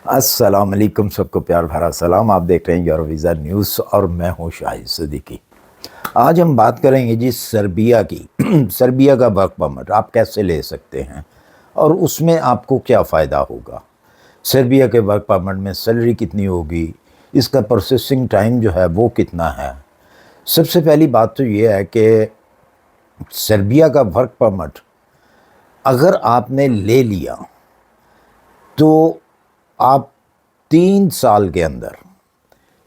السلام علیکم، سب کو پیار بھرا سلام۔ آپ دیکھ رہے ہیں یور ویزا نیوز اور میں ہوں شاہد صدیقی۔ آج ہم بات کریں گے جی سربیا کی سربیا کا ورک پرمٹ آپ کیسے لے سکتے ہیں اور اس میں آپ کو کیا فائدہ ہوگا۔ سربیا کے ورک پرمٹ میں سیلری کتنی ہوگی، اس کا پروسیسنگ ٹائم جو ہے وہ کتنا ہے۔ سب سے پہلی بات تو یہ ہے کہ سربیا کا ورک پرمٹ اگر آپ نے لے لیا تو آپ 3 سال کے اندر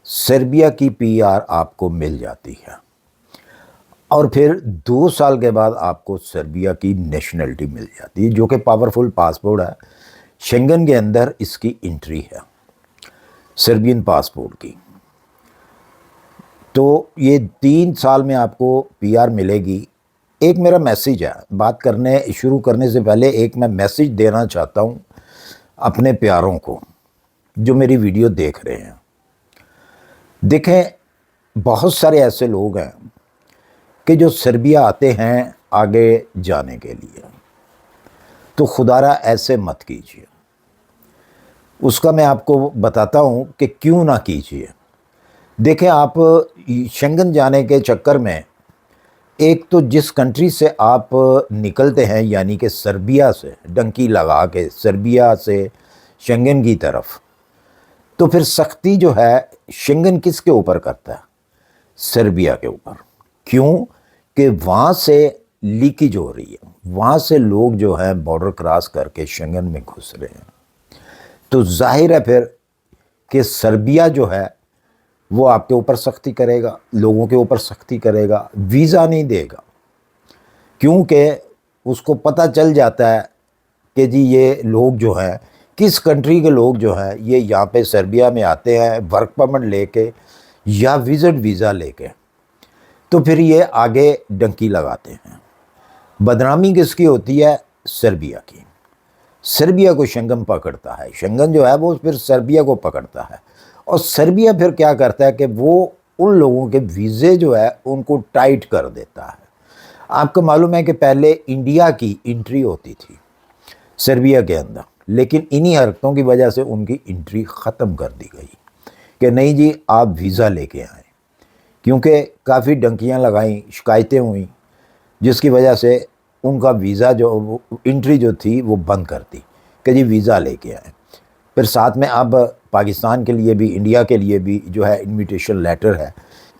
سربیا کی پی آر آپ کو مل جاتی ہے اور پھر 2 سال کے بعد آپ کو سربیا کی نیشنلٹی مل جاتی ہے، جو کہ پاورفل پاسپورٹ ہے۔ شنگن کے اندر اس کی انٹری ہے سربین پاسپورٹ کی۔ تو یہ 3 سال میں آپ کو پی آر ملے گی۔ ایک میرا میسیج ہے، بات کرنے شروع کرنے سے پہلے ایک میں میسیج دینا چاہتا ہوں اپنے پیاروں کو جو میری ویڈیو دیکھ رہے ہیں۔ دیکھیں، بہت سارے ایسے لوگ ہیں کہ جو سربیا آتے ہیں آگے جانے کے لیے، تو خدارا ایسے مت کیجیے۔ اس کا میں آپ کو بتاتا ہوں کہ کیوں نہ کیجیے۔ دیکھیں، آپ شنگن جانے کے چکر میں ایک تو جس کنٹری سے آپ نکلتے ہیں، یعنی کہ سربیا سے ڈنکی لگا کے سربیا سے شنگن کی طرف، تو پھر سختی جو ہے شنگن کس کے اوپر کرتا ہے؟ سربیا کے اوپر۔ کیوں کہ وہاں سے لیکیج ہو رہی ہے، وہاں سے لوگ جو ہیں بارڈر کراس کر کے شنگن میں گھس رہے ہیں۔ تو ظاہر ہے پھر کہ سربیا جو ہے وہ آپ کے اوپر سختی کرے گا، لوگوں کے اوپر سختی کرے گا، ویزا نہیں دے گا، کیونکہ اس کو پتہ چل جاتا ہے کہ جی یہ لوگ جو ہیں کس کنٹری کے لوگ جو ہیں یہ یہاں پہ سربیا میں آتے ہیں ورک پرمٹ لے کے یا وزٹ ویزا لے کے، تو پھر یہ آگے ڈنکی لگاتے ہیں۔ بدنامی کس کی ہوتی ہے؟ سربیا کی۔ سربیا کو شنگن پکڑتا ہے، شنگن جو ہے وہ پھر سربیا کو پکڑتا ہے، اور سربیا پھر کیا کرتا ہے کہ وہ ان لوگوں کے ویزے جو ہے ان کو ٹائٹ کر دیتا ہے۔ آپ کو معلوم ہے کہ پہلے انڈیا کی انٹری ہوتی تھی سربیا کے اندر، لیکن انہی حرکتوں کی وجہ سے ان کی انٹری ختم کر دی گئی کہ نہیں جی آپ ویزا لے کے آئیں، کیونکہ کافی ڈنکیاں لگائیں، شکایتیں ہوئیں، جس کی وجہ سے ان کا ویزا جو انٹری جو تھی وہ بند کر دی کہ جی ویزا لے کے آئیں۔ پھر ساتھ میں اب پاکستان کے لیے بھی، انڈیا کے لیے بھی جو ہے انویٹیشن لیٹر ہے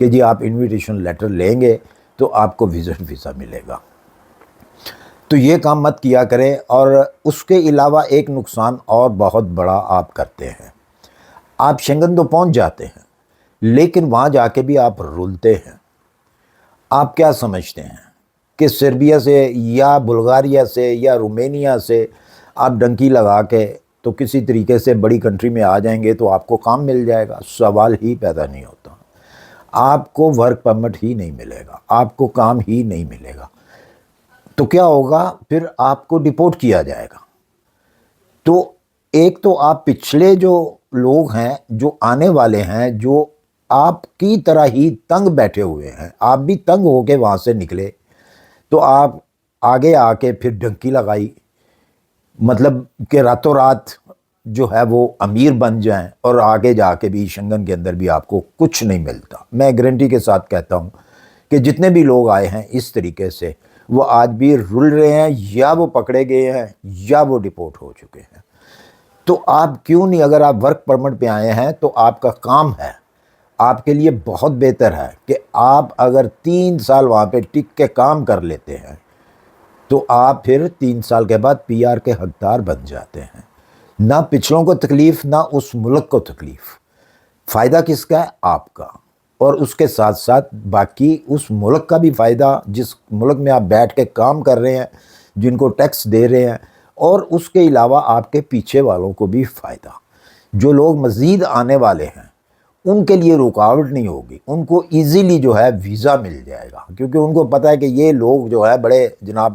کہ جی آپ انویٹیشن لیٹر لیں گے تو آپ کو وزٹ ویزا ملے گا۔ تو یہ کام مت کیا کریں۔ اور اس کے علاوہ ایک نقصان اور بہت بڑا آپ کرتے ہیں، آپ شنگن تو پہنچ جاتے ہیں لیکن وہاں جا کے بھی آپ رولتے ہیں۔ آپ کیا سمجھتے ہیں کہ سربیا سے یا بلغاریہ سے یا رومینیا سے آپ ڈنکی لگا کے تو کسی طریقے سے بڑی کنٹری میں آ جائیں گے تو آپ کو کام مل جائے گا؟ سوال ہی پیدا نہیں ہوتا۔ آپ کو ورک پرمٹ ہی نہیں ملے گا، آپ کو کام ہی نہیں ملے گا، تو کیا ہوگا؟ پھر آپ کو ڈیپورٹ کیا جائے گا۔ تو ایک تو آپ پچھلے جو لوگ ہیں جو آنے والے ہیں جو آپ کی طرح ہی تنگ بیٹھے ہوئے ہیں، آپ بھی تنگ ہو کے وہاں سے نکلے، تو آپ آگے آ کے پھر ڈنکی لگائی، مطلب کہ راتوں رات جو ہے وہ امیر بن جائیں، اور آگے جا کے بھی شنگن کے اندر بھی آپ کو کچھ نہیں ملتا۔ میں گارنٹی کے ساتھ کہتا ہوں کہ جتنے بھی لوگ آئے ہیں اس طریقے سے وہ آج بھی رل رہے ہیں، یا وہ پکڑے گئے ہیں یا وہ ڈیپورٹ ہو چکے ہیں۔ تو آپ کیوں نہیں، اگر آپ ورک پرمٹ پہ آئے ہیں تو آپ کا کام ہے، آپ کے لیے بہت بہتر ہے کہ آپ اگر 3 سال وہاں پہ ٹک کے کام کر لیتے ہیں تو آپ پھر 3 سال کے بعد پی آر کے حقدار بن جاتے ہیں۔ نہ پچھلوں کو تکلیف، نہ اس ملک کو تکلیف۔ فائدہ کس کا ہے؟ آپ کا، اور اس کے ساتھ ساتھ باقی اس ملک کا بھی فائدہ جس ملک میں آپ بیٹھ کے کام کر رہے ہیں، جن کو ٹیکس دے رہے ہیں، اور اس کے علاوہ آپ کے پیچھے والوں کو بھی فائدہ۔ جو لوگ مزید آنے والے ہیں ان کے لیے رکاوٹ نہیں ہوگی، ان کو ایزیلی جو ہے ویزا مل جائے گا، کیونکہ ان کو پتہ ہے کہ یہ لوگ جو ہے بڑے جناب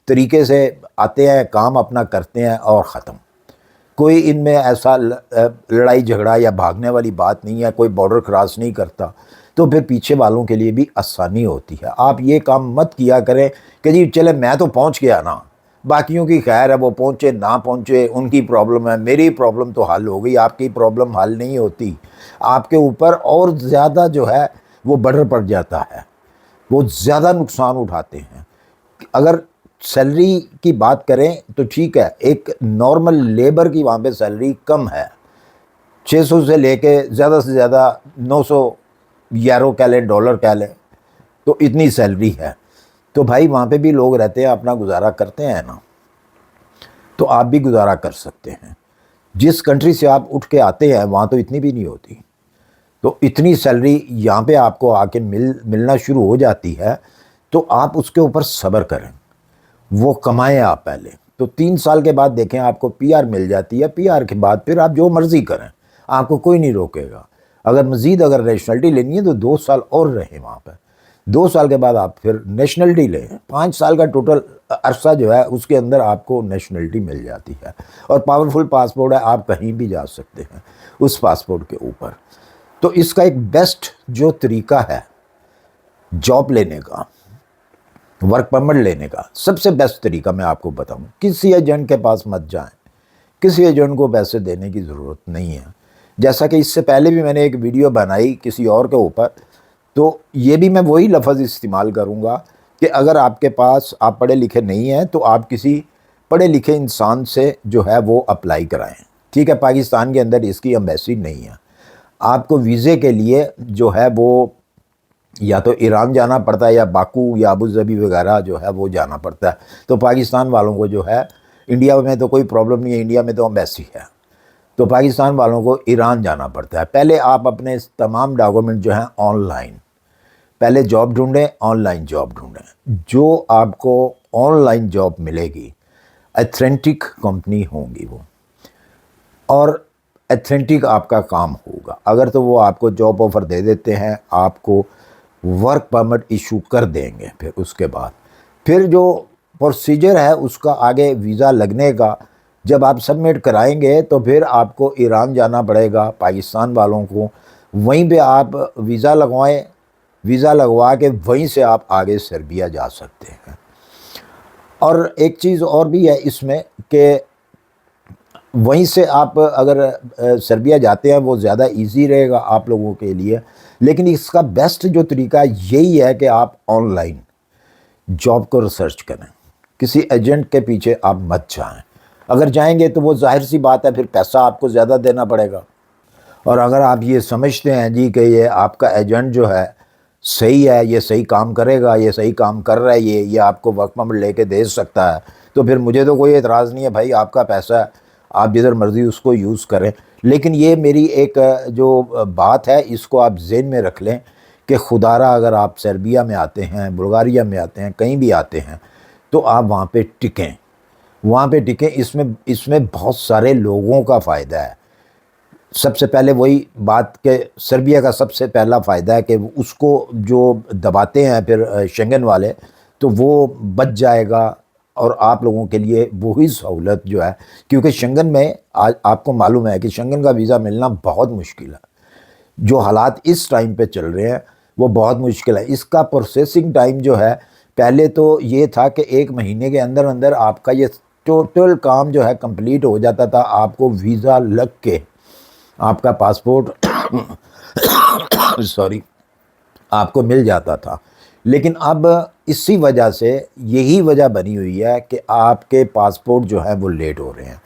طریقے سے آتے ہیں، کام اپنا کرتے ہیں اور ختم۔ کوئی ان میں ایسا لڑائی جھگڑا یا بھاگنے والی بات نہیں ہے، کوئی بارڈر کراس نہیں کرتا، تو پھر پیچھے والوں کے لیے بھی آسانی ہوتی ہے۔ آپ یہ کام مت کیا کریں کہ جی چلے میں تو پہنچ گیا نا، باقیوں کی خیر ہے، وہ پہنچے نہ پہنچے ان کی پرابلم ہے، میری پرابلم تو حل ہو گئی، آپ کی پرابلم حل نہیں ہوتی، آپ کے اوپر اور زیادہ جو ہے وہ برڈن پڑ جاتا ہے، وہ زیادہ نقصان اٹھاتے ہیں۔ اگر سیلری کی بات کریں تو ٹھیک ہے، ایک نارمل لیبر کی وہاں پہ سیلری کم ہے، 600 سے لے کے زیادہ سے زیادہ 900 یورو کہہ لیں، ڈالر کہہ لیں، تو اتنی سیلری ہے۔ تو بھائی وہاں پہ بھی لوگ رہتے ہیں، اپنا گزارا کرتے ہیں نا، تو آپ بھی گزارا کر سکتے ہیں۔ جس کنٹری سے آپ اٹھ کے آتے ہیں وہاں تو اتنی بھی نہیں ہوتی، تو اتنی سیلری یہاں پہ آپ کو آ کے ملنا شروع ہو جاتی ہے، تو آپ اس کے اوپر صبر کریں، وہ کمائیں آپ پہلے۔ تو 3 سال کے بعد دیکھیں آپ کو پی آر مل جاتی ہے، پی آر کے بعد پھر آپ جو مرضی کریں، آپ کو کوئی نہیں روکے گا۔ اگر مزید نیشنلٹی لینی ہے تو 2 سال اور رہیں وہاں پہ، 2 سال کے بعد آپ پھر نیشنلٹی لیں، 5 سال کا ٹوٹل عرصہ جو ہے اس کے اندر آپ کو نیشنلٹی مل جاتی ہے، اور پاورفل پاسپورٹ ہے، آپ کہیں بھی جا سکتے ہیں اس پاسپورٹ کے اوپر۔ تو اس کا ایک بیسٹ جو طریقہ ہے جاب لینے کا، ورک پرمٹ لینے کا، سب سے بیسٹ طریقہ میں آپ کو بتاؤں، کسی ایجنٹ کے پاس مت جائیں، کسی ایجنٹ کو پیسے دینے کی ضرورت نہیں ہے۔ جیسا کہ اس سے پہلے بھی میں نے ایک ویڈیو بنائی کسی اور کے اوپر، تو یہ بھی میں وہی لفظ استعمال کروں گا کہ اگر آپ کے پاس آپ پڑھے لکھے نہیں ہیں تو آپ کسی پڑھے لکھے انسان سے جو ہے وہ اپلائی کرائیں، ٹھیک ہے؟ پاکستان کے اندر اس کی ایمبیسی نہیں ہے، آپ کو ویزے کے لیے جو ہے وہ یا تو ایران جانا پڑتا ہے یا باکو یا ابوظہبی وغیرہ جو ہے وہ جانا پڑتا ہے۔ تو پاکستان والوں کو جو ہے، انڈیا میں تو کوئی پرابلم نہیں ہے، انڈیا میں تو ایمبیسی ہے، تو پاکستان والوں کو ایران جانا پڑتا ہے۔ پہلے آپ اپنے تمام ڈاکومنٹ جو ہیں آن لائن، پہلے جاب ڈھونڈیں، آن لائن جاب ڈھونڈیں، جو آپ کو آن لائن جاب ملے گی ایتھنٹک کمپنی ہوں گی وہ، اور ایتھنٹک آپ کا کام ہوگا۔ اگر تو وہ آپ کو جاب آفر دے دیتے ہیں، آپ کو ورک پرمٹ ایشو کر دیں گے، پھر اس کے بعد پھر جو پروسیجر ہے اس کا آگے ویزا لگنے کا، جب آپ سبمٹ کرائیں گے تو پھر آپ کو ایران جانا پڑے گا پاکستان والوں کو، وہیں پہ آپ ویزا لگوائیں، ویزا لگوا کے وہیں سے آپ آگے سربیا جا سکتے ہیں۔ اور ایک چیز اور بھی ہے اس میں کہ وہیں سے آپ اگر سربیا جاتے ہیں وہ زیادہ ایزی رہے گا آپ لوگوں کے لیے، لیکن اس کا بیسٹ جو طریقہ یہی ہے کہ آپ آن لائن جاب کو ریسرچ کریں، کسی ایجنٹ کے پیچھے آپ مت جائیں۔ اگر جائیں گے تو وہ ظاہر سی بات ہے پھر پیسہ آپ کو زیادہ دینا پڑے گا، اور اگر آپ یہ سمجھتے ہیں جی کہ یہ آپ کا ایجنٹ جو ہے صحیح ہے، یہ صحیح کام کرے گا، یہ صحیح کام کر رہا ہے، یہ آپ کو ورک پرمٹ لے کے دے سکتا ہے، تو پھر مجھے تو کوئی اعتراض نہیں ہے بھائی، آپ کا پیسہ ہے، آپ جدھر مرضی اس کو یوز کریں۔ لیکن یہ میری ایک جو بات ہے اس کو آپ ذہن میں رکھ لیں کہ خدارہ اگر آپ سربیا میں آتے ہیں، بلغاریہ میں آتے ہیں، کہیں بھی آتے ہیں، تو آپ وہاں پہ ٹکیں، وہاں پہ ٹکیں۔ اس میں بہت سارے لوگوں کا فائدہ ہے۔ سب سے پہلے وہی بات کہ سربیا کا سب سے پہلا فائدہ ہے کہ اس کو جو دباتے ہیں پھر شنگن والے، تو وہ بچ جائے گا، اور آپ لوگوں کے لیے وہی سہولت جو ہے، کیونکہ شنگن میں آج آپ کو معلوم ہے کہ شنگن کا ویزا ملنا بہت مشکل ہے، جو حالات اس ٹائم پہ چل رہے ہیں وہ بہت مشکل ہے۔ اس کا پروسیسنگ ٹائم جو ہے، پہلے تو یہ تھا کہ 1 مہینے کے اندر اندر آپ کا یہ ٹوٹل کام جو ہے کمپلیٹ ہو جاتا تھا، آپ کو ویزا لگ کے آپ کا پاسپورٹ سوری آپ کو مل جاتا تھا۔ لیکن اب اسی وجہ سے یہی وجہ بنی ہوئی ہے کہ آپ کے پاسپورٹ جو ہے وہ لیٹ ہو رہے ہیں۔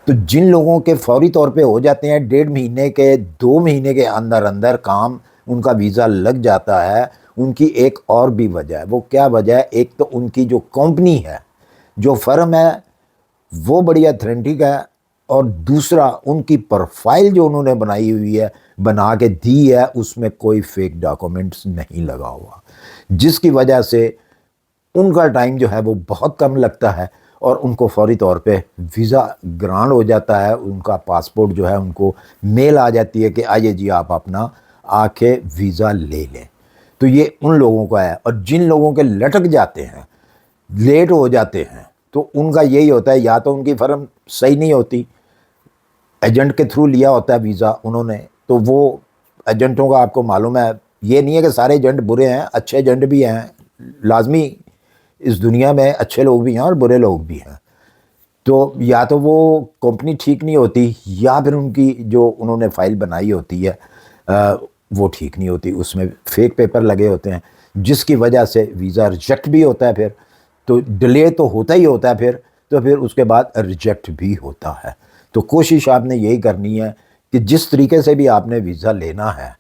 تو جن لوگوں کے فوری طور پہ ہو جاتے ہیں، 1.5 مہینے کے 2 مہینے کے اندر اندر کام ان کا ویزا لگ جاتا ہے، ان کی ایک اور بھی وجہ ہے۔ وہ کیا وجہ ہے؟ ایک تو ان کی جو کمپنی ہے، جو فرم ہے، وہ بڑی ایتھنٹک ہے، اور دوسرا ان کی پروفائل جو انہوں نے بنائی ہوئی ہے، بنا کے دی ہے، اس میں کوئی فیک ڈاکومنٹس نہیں لگا ہوا، جس کی وجہ سے ان کا ٹائم جو ہے وہ بہت کم لگتا ہے، اور ان کو فوری طور پہ ویزا گرانٹ ہو جاتا ہے، ان کا پاسپورٹ جو ہے ان کو میل آ جاتی ہے کہ آئیے جی آپ اپنا آ کے ویزا لے لیں۔ تو یہ ان لوگوں کا ہے۔ اور جن لوگوں کے لٹک جاتے ہیں، لیٹ ہو جاتے ہیں، تو ان کا یہی ہوتا ہے، یا تو ان کی فرم صحیح نہیں ہوتی، ایجنٹ کے تھرو لیا ہوتا ہے ویزا انہوں نے، تو وہ ایجنٹوں کا آپ کو معلوم ہے، یہ نہیں ہے کہ سارے ایجنٹ برے ہیں، اچھے ایجنٹ بھی ہیں، لازمی اس دنیا میں اچھے لوگ بھی ہیں اور برے لوگ بھی ہیں. تو یا تو وہ کمپنی ٹھیک نہیں ہوتی یا پھر ان کی جو انہوں نے فائل بنائی ہوتی ہے وہ ٹھیک نہیں ہوتی، اس میں فیک پیپر لگے ہوتے ہیں، جس کی وجہ سے ویزا ریجیکٹ بھی ہوتا ہے. پھر تو ڈیلے تو ہوتا ہی ہوتا ہے، پھر اس کے بعد ریجیکٹ بھی ہوتا ہے. تو کوشش آپ نے یہی کرنی ہے کہ جس طریقے سے بھی آپ نے ویزا لینا ہے،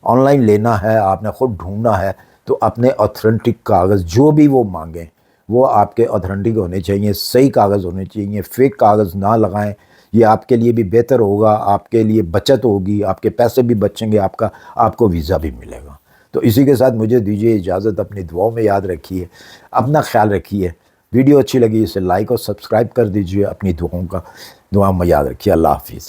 آن لائن لینا ہے، آپ نے خود ڈھونڈنا ہے، تو اپنے اوتھینٹک کاغذ جو بھی وہ مانگیں وہ آپ کے اوتھینٹک ہونے چاہیے، صحیح کاغذ ہونے چاہیے، فیک کاغذ نہ لگائیں. یہ آپ کے لیے بھی بہتر ہوگا، آپ کے لیے بچت ہوگی، آپ کے پیسے بھی بچیں گے، آپ کو ویزا بھی ملے گا. تو اسی کے ساتھ مجھے دیجیے اجازت، اپنی دعاؤں میں یاد رکھیے، اپنا خیال رکھیے. ویڈیو اچھی لگی اسے لائک اور سبسکرائب کر دیجیے، اپنی دعاؤں میں یاد رکھیے. اللہ حافظ.